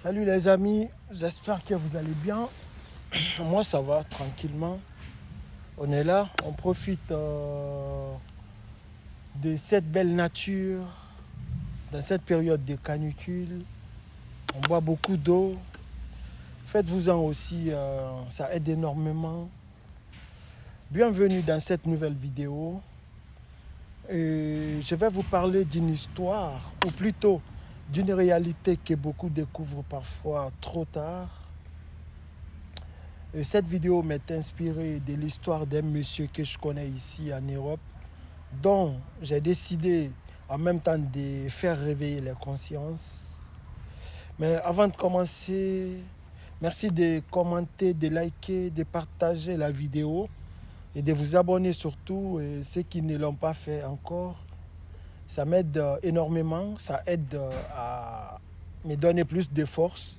Salut les amis, j'espère que vous allez bien. Moi ça va tranquillement. On est là, on profite de cette belle nature, dans cette période de canicule. On boit beaucoup d'eau. Faites-vous-en aussi, ça aide énormément. Bienvenue dans cette nouvelle vidéo. Et je vais vous parler d'une histoire, ou plutôt d'une réalité que beaucoup découvrent parfois trop tard. Et cette vidéo m'est inspirée de l'histoire d'un monsieur que je connais ici en Europe, dont j'ai décidé en même temps de faire réveiller les consciences. Mais avant de commencer, merci de commenter, de liker, de partager la vidéo et de vous abonner surtout, et ceux qui ne l'ont pas fait encore. Ça m'aide énormément, ça aide à me donner plus de force.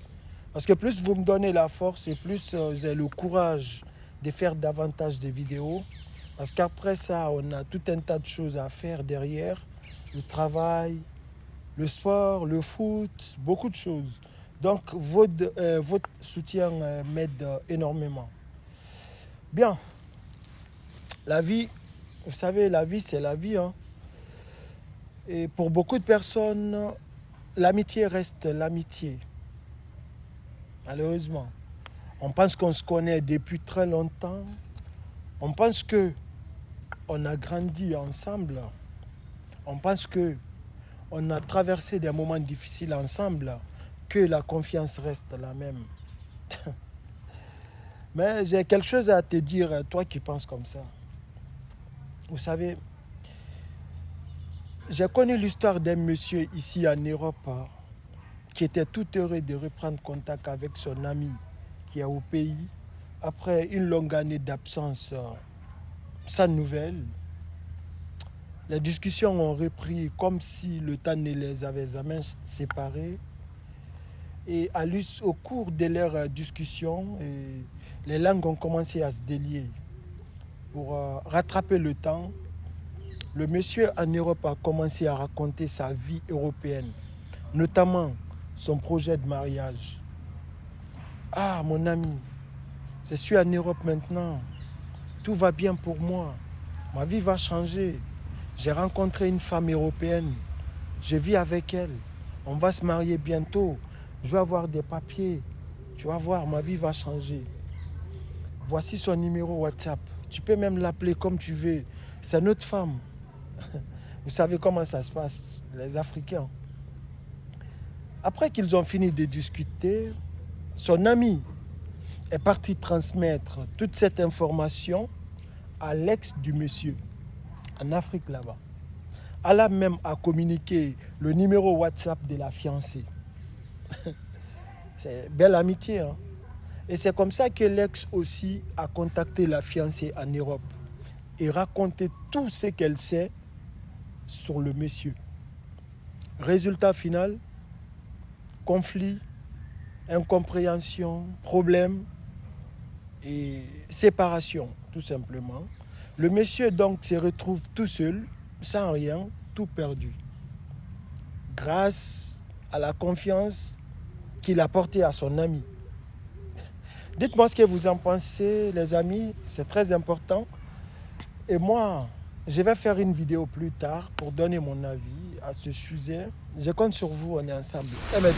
Parce que plus vous me donnez la force et plus j'ai le courage de faire davantage de vidéos. Parce qu'après ça, on a tout un tas de choses à faire derrière. Le travail, le sport, le foot, beaucoup de choses. Donc votre soutien m'aide énormément. Bien, la vie, vous savez, la vie c'est la vie, hein. Et pour beaucoup de personnes, l'amitié reste l'amitié. Malheureusement. On pense qu'on se connaît depuis très longtemps. On pense qu'on a grandi ensemble. On pense qu'on a traversé des moments difficiles ensemble, que la confiance reste la même. Mais j'ai quelque chose à te dire, toi qui penses comme ça. Vous savez, j'ai connu l'histoire d'un monsieur ici en Europe qui était tout heureux de reprendre contact avec son ami qui est au pays après une longue année d'absence sans nouvelles. Les discussions ont repris comme si le temps ne les avait jamais séparés. Et au cours de leurs discussions, les langues ont commencé à se délier. Pour rattraper le temps, le monsieur en Europe a commencé à raconter sa vie européenne, notamment son projet de mariage. Ah, mon ami, je suis en Europe maintenant. Tout va bien pour moi. Ma vie va changer. J'ai rencontré une femme européenne. Je vis avec elle. On va se marier bientôt. Je vais avoir des papiers. Tu vas voir, ma vie va changer. Voici son numéro WhatsApp. Tu peux même l'appeler comme tu veux. C'est notre femme. Vous savez comment ça se passe, les Africains. Après qu'ils ont fini de discuter, son ami est parti transmettre toute cette information à l'ex du monsieur, en Afrique là-bas. Allah même a communiqué le numéro WhatsApp de la fiancée. C'est belle amitié, hein? Et c'est comme ça que l'ex aussi a contacté la fiancée en Europe et raconté tout ce qu'elle sait sur le monsieur. Résultat final, conflit, incompréhension, problème et séparation, tout simplement. Le monsieur donc se retrouve tout seul, sans rien, tout perdu. Grâce à la confiance qu'il a portée à son ami. Dites-moi ce que vous en pensez, les amis, c'est très important. Et moi, je vais faire une vidéo plus tard pour donner mon avis à ce sujet. Je compte sur vous, on est ensemble. Et maintenant,